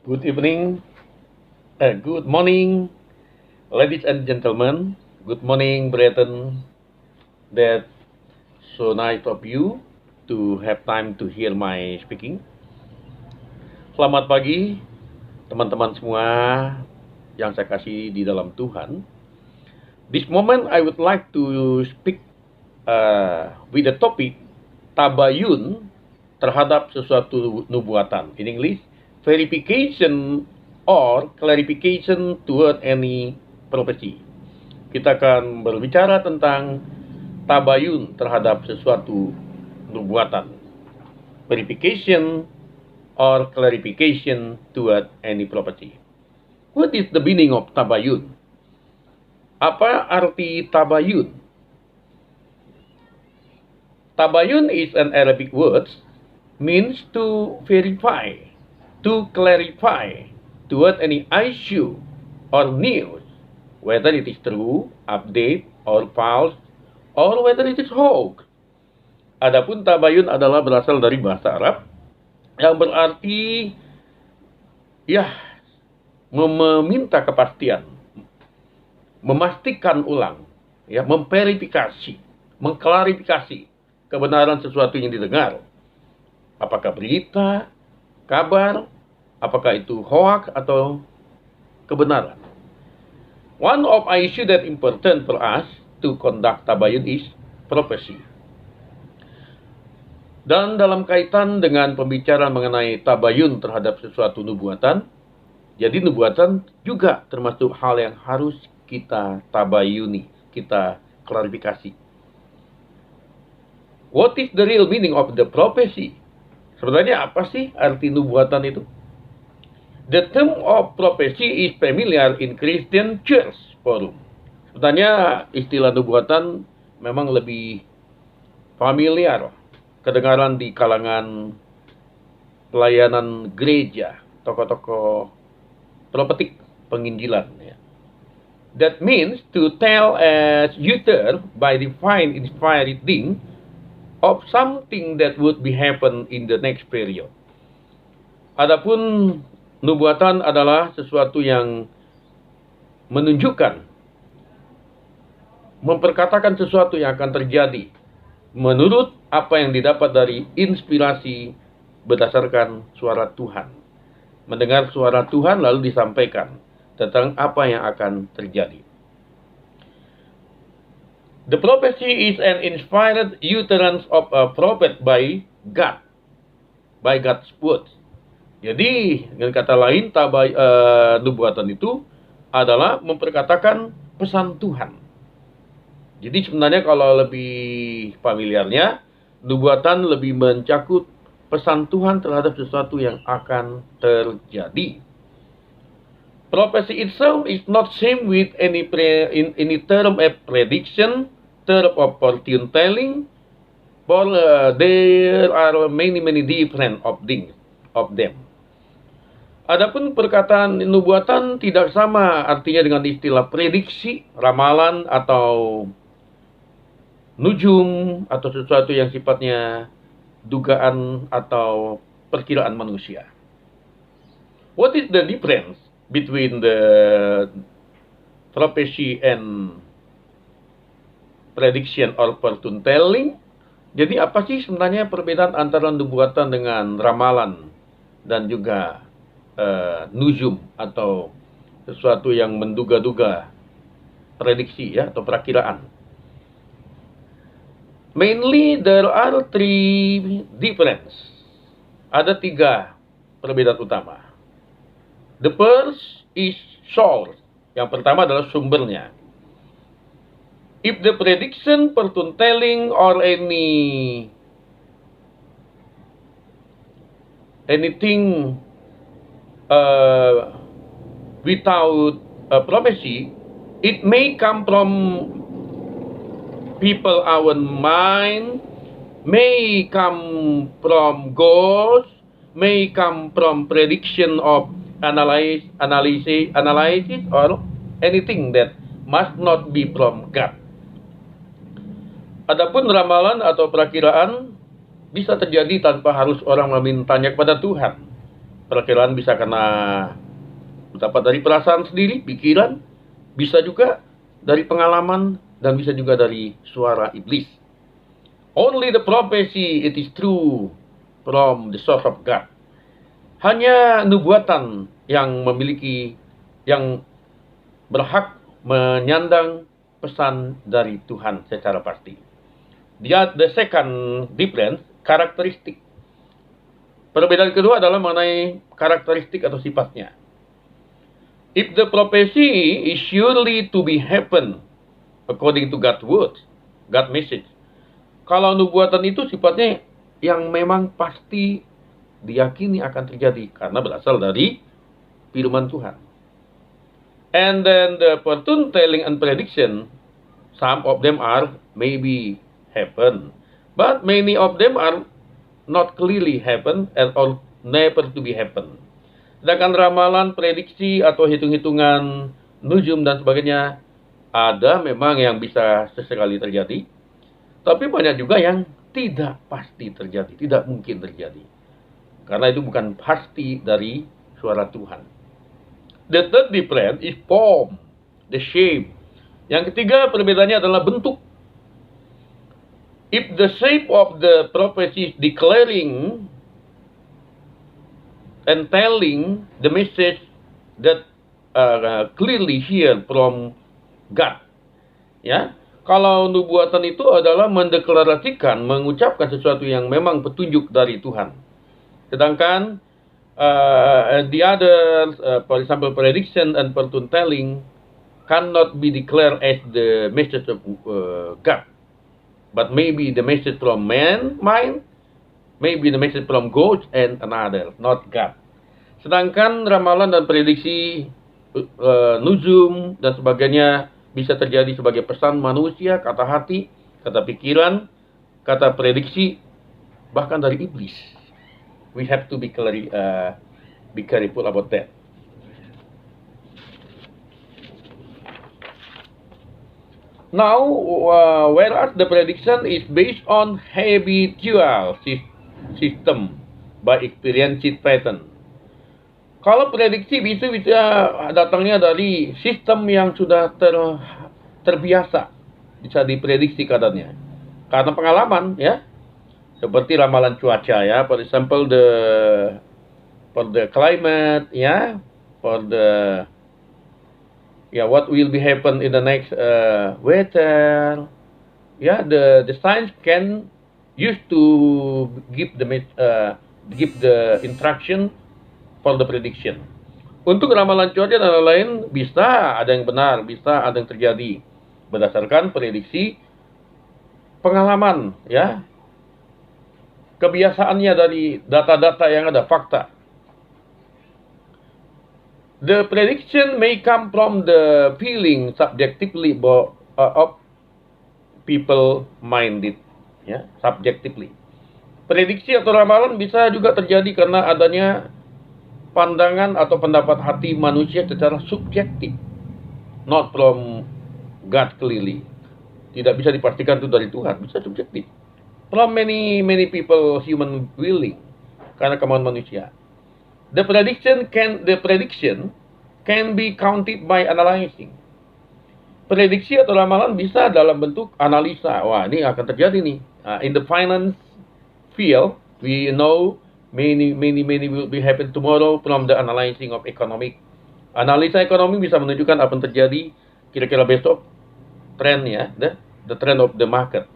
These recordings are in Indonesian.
Good evening, good morning, ladies and gentlemen. Good morning, Brethren. That so nice of you to have time to hear my speaking. Selamat pagi, teman-teman semua yang saya kasih di dalam Tuhan. This moment I would like to speak with the topic tabayun terhadap sesuatu nubuatan. In English, verification or clarification toward any prophecy. Kita akan berbicara tentang tabayun terhadap sesuatu nubuatan. Verification or clarification toward any prophecy. What is the meaning of tabayun? Apa arti tabayun? Tabayun is an Arabic word, means to verify, to clarify toward any issue or news, whether it is true, update, or false, or whether it is hoax. Adapun tabayun adalah berasal dari bahasa Arab yang berarti meminta kepastian, memastikan ulang, memverifikasi, mengklarifikasi kebenaran sesuatu yang didengar. Apakah berita, kabar, apakah itu hoax atau kebenaran. One of issue that important for us to conduct tabayun is prophecy. Dan dalam kaitan dengan pembicaraan mengenai tabayun terhadap sesuatu nubuatan, jadi nubuatan juga termasuk hal yang harus kita tabayuni, kita klarifikasi. What is the real meaning of the prophecy? Sebenarnya apa sih arti nubuatan itu? The term of prophecy is familiar in Christian Church forum. Sebenarnya istilah nubuatan memang lebih familiar, kedengaran di kalangan pelayanan gereja, tokoh-tokoh profetik, penginjilan. That means to tell as utter by divine inspired thing of something that would be happen in the next period. Adapun nubuatan adalah sesuatu yang menunjukkan, memperkatakan sesuatu yang akan terjadi menurut apa yang didapat dari inspirasi berdasarkan suara Tuhan. Mendengar suara Tuhan lalu disampaikan tentang apa yang akan terjadi. The prophecy is an inspired utterance of a prophet by God, by God's word. Jadi, dengan kata lain, nubuatan itu adalah memperkatakan pesan Tuhan. Jadi sebenarnya kalau lebih familiarnya, nubuatan lebih mencakup pesan Tuhan terhadap sesuatu yang akan terjadi. Prophecy itself is not same with any term of prediction, term of fortune telling, but there are many different of them. Adapun perkataan nubuatan tidak sama artinya dengan istilah prediksi, ramalan, atau nujum, atau sesuatu yang sifatnya dugaan atau perkiraan manusia. What is the difference between the prophecy and prediction or fortune telling? Jadi apa sih sebenarnya perbedaan antara nubuatan dengan ramalan dan juga nujum atau sesuatu yang menduga-duga, prediksi atau perakiraan? Mainly there are three difference. Ada 3 perbedaan utama. The first is source. Yang pertama adalah sumbernya. If the prediction, fortune telling, or anything without a prophecy, it may come from people our mind, may come from ghosts, may come from prediction of analysis, or anything that must not be from God. Adapun ramalan atau perakiraan bisa terjadi tanpa harus orang memintanya kepada Tuhan. Perkiraan bisa karena dapat dari perasaan sendiri, pikiran, bisa juga dari pengalaman, dan bisa juga dari suara iblis. Only the prophecy it is true from the source of God. Hanya nubuatan yang berhak menyandang pesan dari Tuhan secara pasti. The second difference, karakteristik. Perbedaan kedua adalah mengenai karakteristik atau sifatnya. If the prophecy is surely to be happen according to God's word, God's message. Kalau nubuatan itu sifatnya yang memang pasti diyakini akan terjadi karena berasal dari firman Tuhan. And then the fortune telling and prediction, some of them are maybe happen, but many of them are not clearly happen and or never to be happen. Sedangkan ramalan, prediksi atau hitung-hitungan nujum dan sebagainya ada memang yang bisa sesekali terjadi, tapi banyak juga yang tidak pasti terjadi, tidak mungkin terjadi. Karena itu bukan pasti dari suara Tuhan. The third difference is form, the shape. Yang ketiga perbedaannya adalah bentuk. If the shape of the prophecy is declaring and telling the message that clearly hear from God, ya. Kalau nubuatan itu adalah mendeklarasikan, mengucapkan sesuatu yang memang petunjuk dari Tuhan. Sedangkan the other, for example, prediction and fortune telling cannot be declared as the message of God, but maybe the message from man, mind, maybe the message from God and another, not God. Sedangkan ramalan dan prediksi, nujum dan sebagainya bisa terjadi sebagai pesan manusia, kata hati, kata pikiran, kata prediksi, bahkan dari iblis. We have to be careful about that. Now, whereas the prediction is based on habitual system by experienced pattern. Kalau prediksi bisa datangnya dari sistem yang sudah terbiasa, bisa diprediksi keadaannya. Karena pengalaman, ya. Seperti ramalan cuaca, ya. For example, for the climate, ya, for the what will be happen in the next weather. Ya, the science can use to give the instruction for the prediction. Untuk ramalan cuaca dan lain-lain bisa ada yang benar, bisa ada yang terjadi berdasarkan prediksi pengalaman, ya. Kebiasaannya dari data-data yang ada, fakta. The prediction may come from the feeling subjectively of people minded, ya, subjectively. Prediksi atau ramalan bisa juga terjadi karena adanya pandangan atau pendapat hati manusia secara subjektif, not from God clearly. Tidak bisa dipastikan itu dari Tuhan, bisa subjektif. From many people, human willing, karena kemauan manusia. The prediction can be counted by analyzing. Prediksi atau ramalan bisa dalam bentuk analisa. Wah, ini akan terjadi nih. In the finance field, we know many will be happen tomorrow from the analyzing of economic. Analisa ekonomi bisa menunjukkan apa yang terjadi kira-kira besok, trend, ya, the trend of the market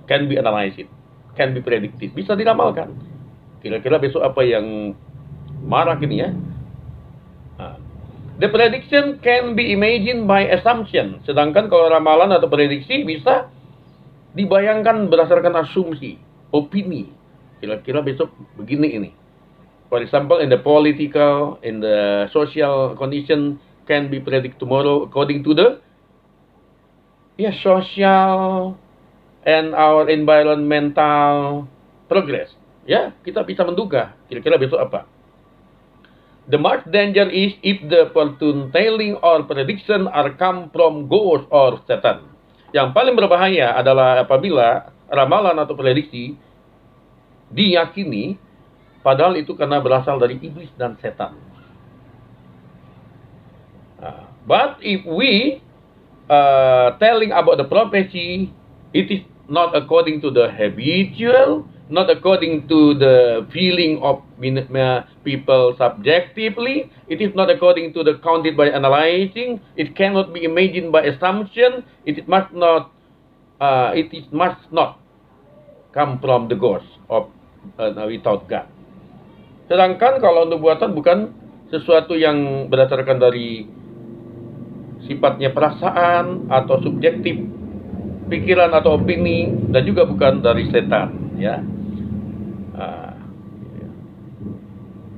can be analyzed, can be predicted, bisa diramalkan. Kira-kira besok apa yang marak ini, ya. The prediction can be imagined by assumption. Sedangkan kalau ramalan atau prediksi bisa dibayangkan berdasarkan asumsi, opini. Kira-kira besok begini ini. For example, in the political, in the social condition can be predict tomorrow according to the social and our environmental progress. Ya, kita bisa menduga kira-kira besok apa. The much danger is if the fortune telling or prediction are come from ghost or Satan. Yang paling berbahaya adalah apabila ramalan atau prediksi diyakini padahal itu karena berasal dari iblis dan setan. But if we telling about the prophecy, it is not according to the habitual, not according to the feeling of people subjectively. It is not according to the counted by analyzing. It cannot be imagined by assumption. It must not come from the ghost of without God. Sedangkan kalau nubuatan bukan sesuatu yang berdasarkan dari sifatnya perasaan atau subjektif, pikiran atau opini, dan juga bukan dari setan, ya.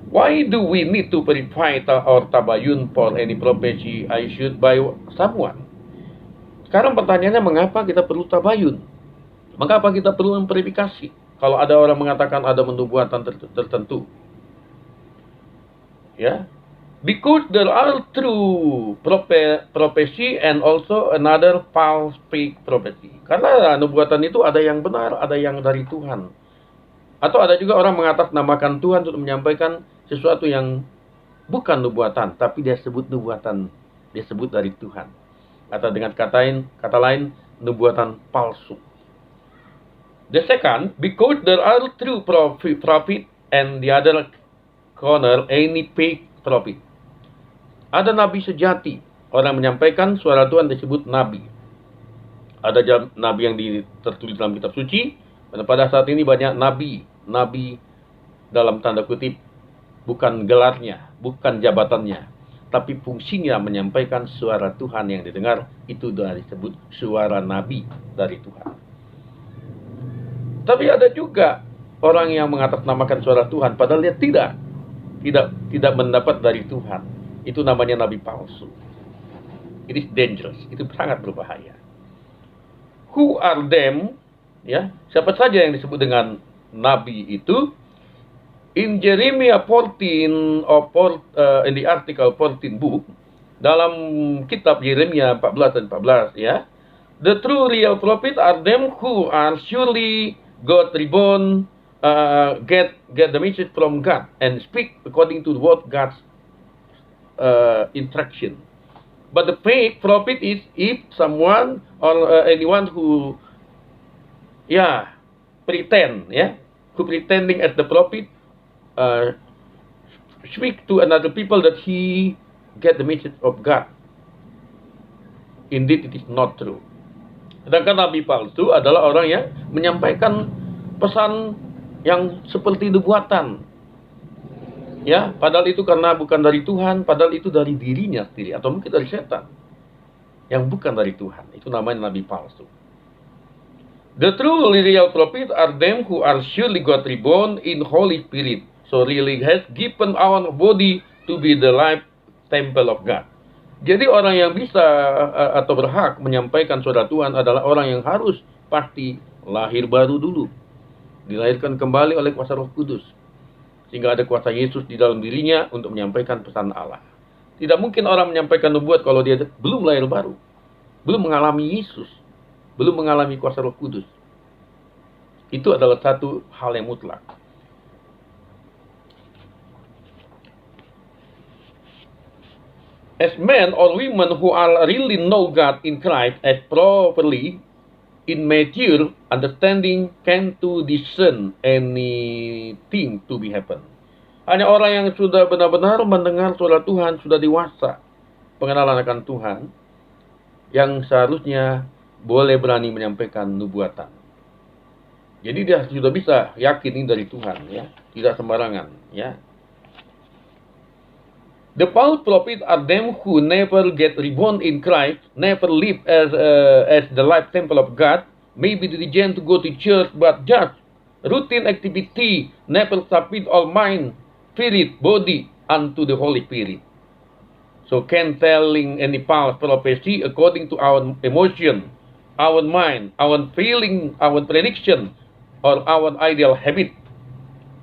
Why do we need to verify or tabayun for any prophecy issued by someone? Sekarang pertanyaannya, mengapa kita perlu tabayun? Mengapa kita perlu memverifikasi kalau ada orang mengatakan ada nubuatan tertentu? Ya, because there are true prophecy and also another false fake prophecy. Karena nubuatan itu ada yang benar, ada yang dari Tuhan. Atau ada juga orang mengatasnamakan Tuhan untuk menyampaikan sesuatu yang bukan nubuatan, tapi dia sebut nubuatan, dia sebut dari Tuhan. Atau dengan kata lain, nubuatan palsu. The second, because there are true prophet and the other corner any fake prophet. Ada nabi sejati, orang menyampaikan suara Tuhan disebut nabi. Ada nabi yang tertulis dalam kitab suci, dan pada saat ini banyak nabi dalam tanda kutip, bukan gelarnya, bukan jabatannya, tapi fungsinya menyampaikan suara Tuhan yang didengar, itu disebut suara nabi dari Tuhan. Tapi ada juga orang yang mengatasnamakan suara Tuhan, padahal dia tidak mendapat dari Tuhan. Itu namanya nabi palsu. It is dangerous. Itu sangat berbahaya. Who are them? Ya, siapa saja yang disebut dengan nabi itu? In Jeremiah 14 in the article 14 book, dalam kitab Yeremia 14 dan 14, ya. The true real prophet are them who are surely God reborn, get the message from God and speak according to what God's instruction. But the fake prophet is if someone or anyone who pretending as the prophet speak to another people that he get the message of God. Indeed, it is not true. Sedangkan nabi palsu adalah orang yang menyampaikan pesan yang seperti nubuatan. Ya, padahal itu karena bukan dari Tuhan, padahal itu dari dirinya sendiri atau mungkin dari setan yang bukan dari Tuhan. Itu namanya nabi palsu. The true real prophet are them who are surely God reborn in Holy Spirit. So really has given our body to be the life temple of God. Jadi orang yang bisa atau berhak menyampaikan suara Tuhan adalah orang yang harus pasti lahir baru dulu. Dilahirkan kembali oleh kuasa Roh Kudus. Sehingga ada kuasa Yesus di dalam dirinya untuk menyampaikan pesan Allah. Tidak mungkin orang menyampaikan nubuat kalau dia belum lahir baru. Belum mengalami Yesus. Belum mengalami kuasa Roh Kudus. Itu adalah satu hal yang mutlak. As men or women who are really know God in Christ as properly in mature understanding can to discern anything to be happen. Hanya orang yang sudah benar-benar mendengar suara Tuhan, sudah dewasa, pengenalan akan Tuhan, yang seharusnya boleh berani menyampaikan nubuatan. Jadi dia sudah bisa yakin ini dari Tuhan, ya, tidak sembarangan, ya. The false prophets are them who never get reborn in Christ, never live as the life temple of God, maybe diligent to go to church, but just routine activity, never submit all mind, spirit, body unto the Holy Spirit. So can telling any false prophecy according to our emotion, our mind, our feeling, our prediction, or our ideal habit.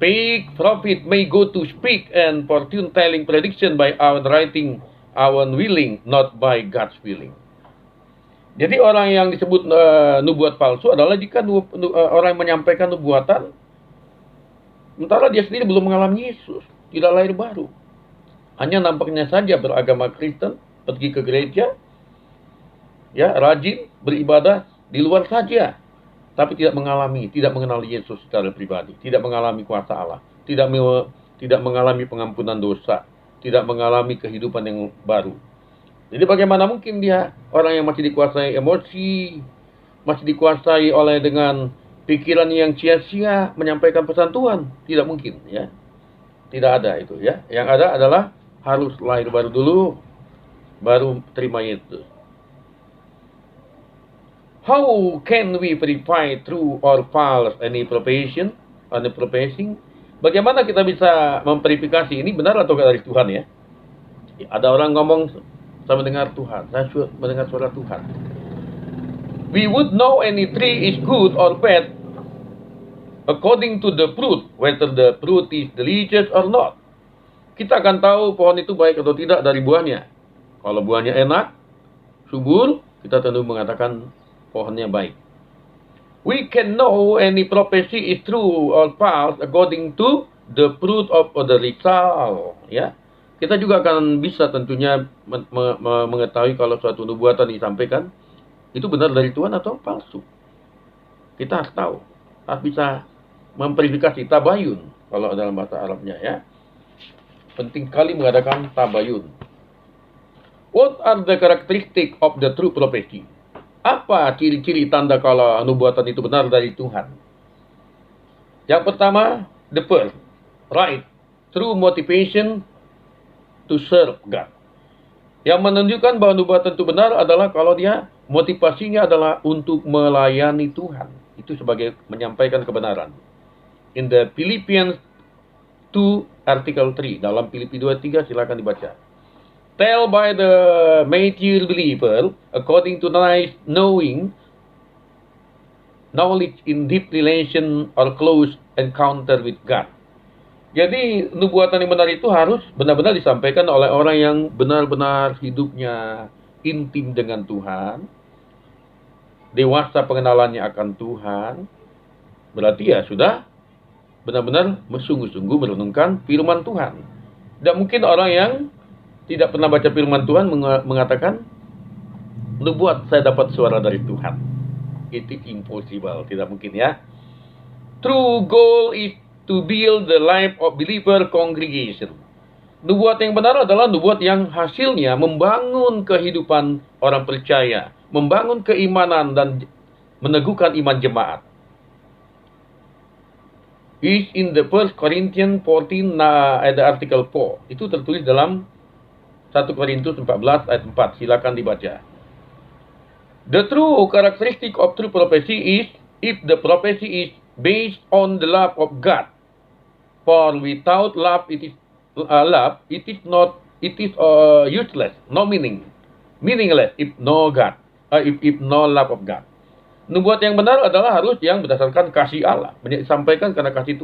Fake prophet may go to speak and fortune telling prediction by our writing, our willing, not by God's willing. Jadi orang yang disebut nubuat palsu adalah jika orang yang menyampaikan nubuatan Sementara dia sendiri belum mengalami Yesus, tidak lahir baru. Hanya nampaknya saja beragama Kristen, pergi ke gereja, ya, rajin beribadah di luar saja, tapi tidak mengenal Yesus secara pribadi, tidak mengalami kuasa Allah, tidak mengalami pengampunan dosa, tidak mengalami kehidupan yang baru. Jadi bagaimana mungkin dia, orang yang masih dikuasai emosi, masih dikuasai oleh dengan pikiran yang sia-sia, menyampaikan pesan Tuhan? Tidak mungkin, ya. Tidak ada itu, ya. Yang ada adalah harus lahir baru dulu, baru terima Yesus. How can we verify true or false any profession? Bagaimana kita bisa memverifikasi ini benar atau tidak dari Tuhan, ya? Ada orang ngomong, saya mendengar Tuhan, saya mendengar suara Tuhan. We would know any tree is good or bad according to the fruit, whether the fruit is delicious or not. Kita akan tahu pohon itu baik atau tidak dari buahnya. Kalau buahnya enak, subur, kita tentu mengatakan pohonnya baik. We can know any prophecy is true or false according to the fruit of the result. Ya, kita juga akan bisa tentunya mengetahui kalau suatu nubuatan disampaikan itu benar dari Tuhan atau palsu. Kita harus tahu, harus bisa memverifikasi, tabayun kalau dalam bahasa Arabnya, ya. Penting sekali mengadakan tabayun. What are the characteristics of the true prophecy? Apa ciri-ciri tanda kalau nubuatan itu benar dari Tuhan? Yang pertama, the first, right, true motivation to serve God. Yang menunjukkan bahwa nubuatan itu benar adalah kalau dia motivasinya adalah untuk melayani Tuhan. Itu sebagai menyampaikan kebenaran. In the Philippians 2 artikel 3, dalam Filipi 2:3 silakan dibaca. Tell by the mature believer according to nice knowledge in deep relation or close encounter with God. Jadi nubuatan yang benar itu harus benar-benar disampaikan oleh orang yang benar-benar hidupnya intim dengan Tuhan, dewasa pengenalannya akan Tuhan. Berarti ya sudah benar-benar sungguh-sungguh merenungkan firman Tuhan. Tidak mungkin orang yang tidak pernah baca firman Tuhan mengatakan, nubuat saya dapat suara dari Tuhan. It is impossible, tidak mungkin, ya. True goal is to build the life of believer congregation. Nubuat yang benar adalah nubuat yang hasilnya membangun kehidupan orang percaya, membangun keimanan dan meneguhkan iman jemaat. Is in the 1 Corinthians 14 ada artikel 4. Itu tertulis dalam 1 Korintus 14 ayat 4. Silakan dibaca. The true characteristic of true prophecy is if the prophecy is based on the love of God. For without love, it is useless, no meaningless if no God, if no love of God. Nubuat yang benar adalah harus yang berdasarkan kasih Allah, disampaikan karena kasih Tuhan.